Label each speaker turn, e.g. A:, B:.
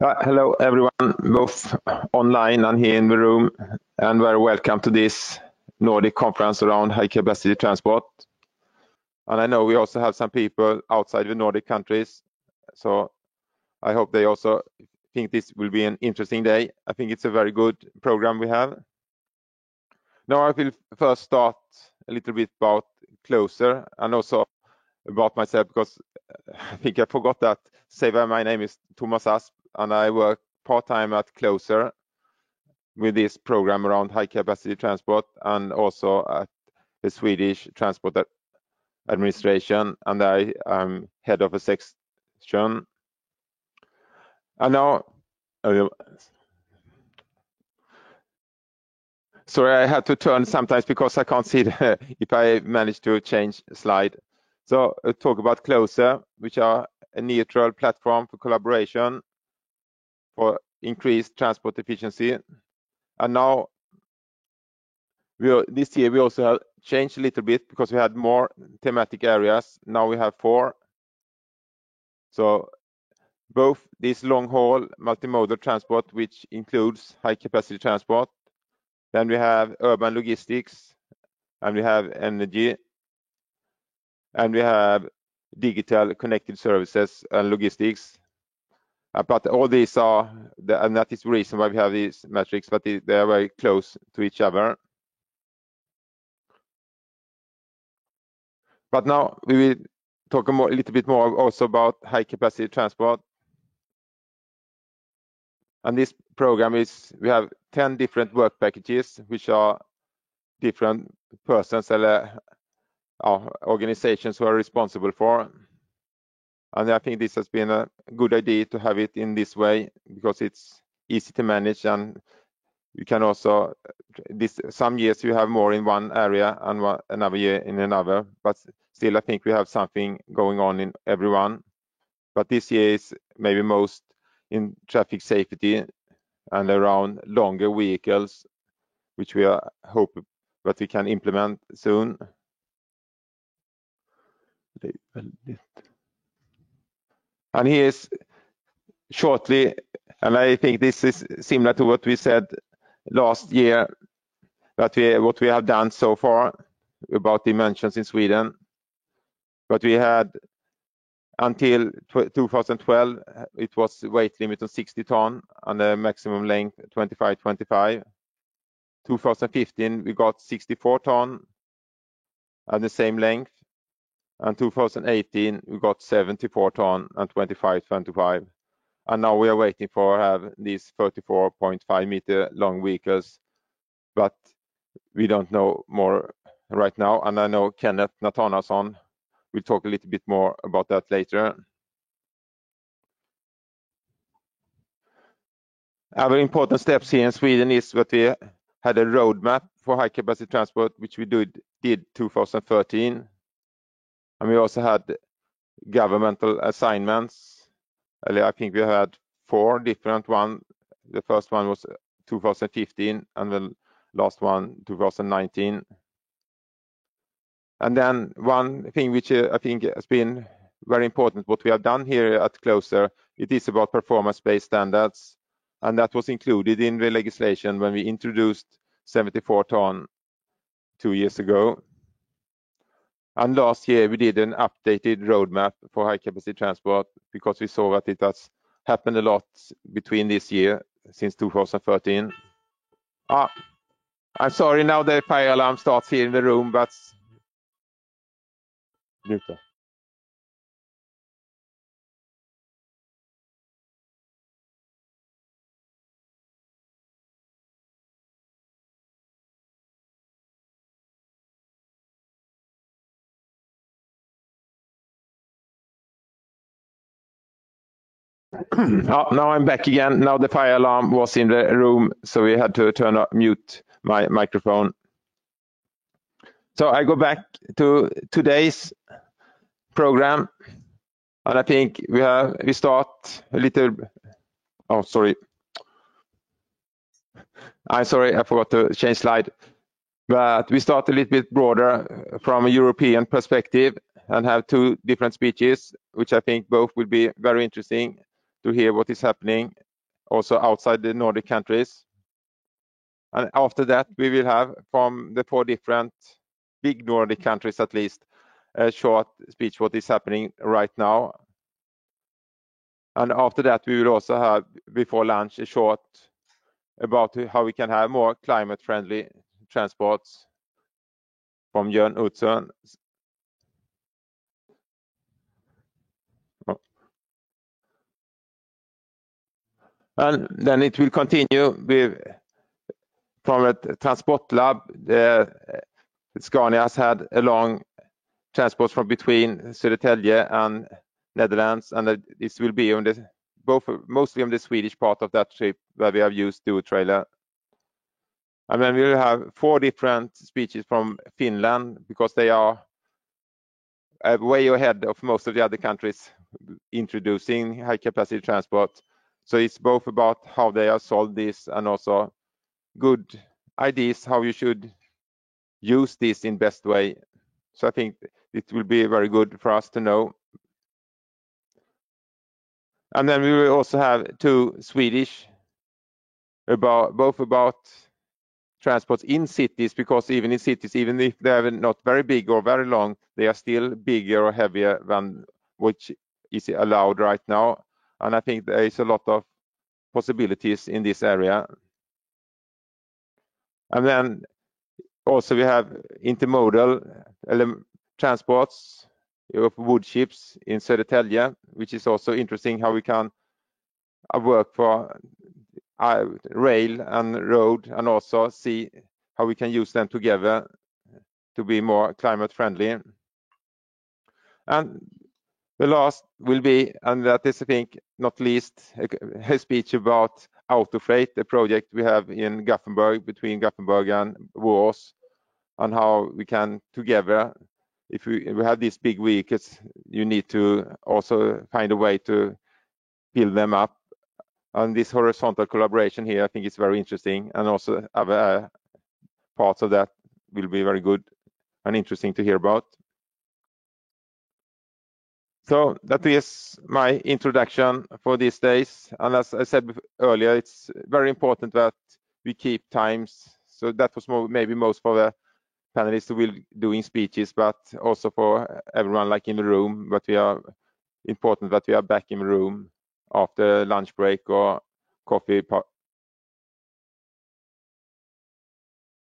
A: Hello everyone, both online and here in the room, and very welcome to this Nordic conference around high capacity transport. And I know we also have some people outside the Nordic countries, so I hope they also think this will be an interesting day. I think it's a very good program we have. Now I will first start a little bit about Closer and also about myself, because I think I forgot that. Say that my name is Thomas Asp and I work part-time at Closer with this program around high capacity transport and also at the Swedish Transport Administration, and I am head of a section. And now, sorry, I had to turn sometimes because I can't see if I managed to change slide. So talk about Closer, which are a neutral platform for collaboration for increased transport efficiency. And now, this year we also have changed a little bit because we had more thematic areas. Now we have 4. So both this long-haul multimodal transport, which includes high-capacity transport. Then we have urban logistics, and we have energy, and we have digital connected services and logistics. But all these are, and that is the reason why we have these metrics, but they are very close to each other. But now we will talk a little bit more also about high capacity transport. And this program is, we have 10 different work packages, which are different persons or organizations who are responsible for. And I think this has been a good idea to have it in this way because it's easy to manage, and you can also, some years you have more in one area and another year in another, but still I think we have something going on in everyone. But this year is maybe most in traffic safety and around longer vehicles, which we hope that we can implement soon. And here's shortly, and I think this is similar to what we said last year, that what we have done so far about dimensions in Sweden. But we had until 2012, it was weight limit on 60 ton and the maximum length 25. 2015, we got 64 ton and the same length. And 2018, we got 74 ton and 25. And now we are waiting for have these 34.5 meter long vehicles, but we don't know more right now. And I know Kenneth Nathanason will talk a little bit more about that later. Other important steps here in Sweden is that we had a roadmap for high capacity transport, which we did 2013. And we also had governmental assignments. I think we had 4 different ones. The first one was 2015 and the last one 2019. And then one thing which I think has been very important, what we have done here at Closer, it is about performance-based standards. And that was included in the legislation when we introduced 74 ton 2 years ago. And last year we did an updated roadmap for high capacity transport because we saw that it has happened a lot between this year since 2013. I'm sorry, now the fire alarm starts here in the room, but now I'm back again. Now the fire alarm was in the room, so we had to mute my microphone. So I go back to today's program, and I think we start a little. Oh, sorry. I'm sorry, I forgot to change slide. But we start a little bit broader from a European perspective and have 2 different speeches, which I think both will be very interesting to hear what is happening also outside the Nordic countries. And after that, we will have from the 4 different big Nordic countries at least a short speech what is happening right now. And after that, we will also have before lunch a short about how we can have more climate-friendly transports from Jörn Utzon. And then it will continue with from a transport lab. Scania has had a long transport from between Södertälje and Netherlands, and this will be on the mostly on the Swedish part of that trip where we have used dual trailer. And then we will have 4 different speeches from Finland because they are way ahead of most of the other countries introducing high capacity transport. So it's both about how they have solved this and also good ideas how you should use this in best way. So I think it will be very good for us to know. And then we will also have 2 Swedish both about transports in cities, because even in cities, even if they are not very big or very long, they are still bigger or heavier than which is allowed right now. And I think there is a lot of possibilities in this area. And then also we have intermodal transports of wood chips in Södertälje, which is also interesting how we can work for rail and road and also see how we can use them together to be more climate friendly. And the last will be, and that is I think not least, a speech about Autofreight, the project we have in Gothenburg, between Gothenburg and Borås, and how we can together, if we have these big vehicles, you need to also find a way to build them up. And this horizontal collaboration here, I think is very interesting, and also other parts of that will be very good and interesting to hear about. So that is my introduction for these days. And as I said earlier, it's very important that we keep times. So that was maybe most for the panelists who will doing speeches, but also for everyone like in the room. But we are important that we are back in the room after lunch break or coffee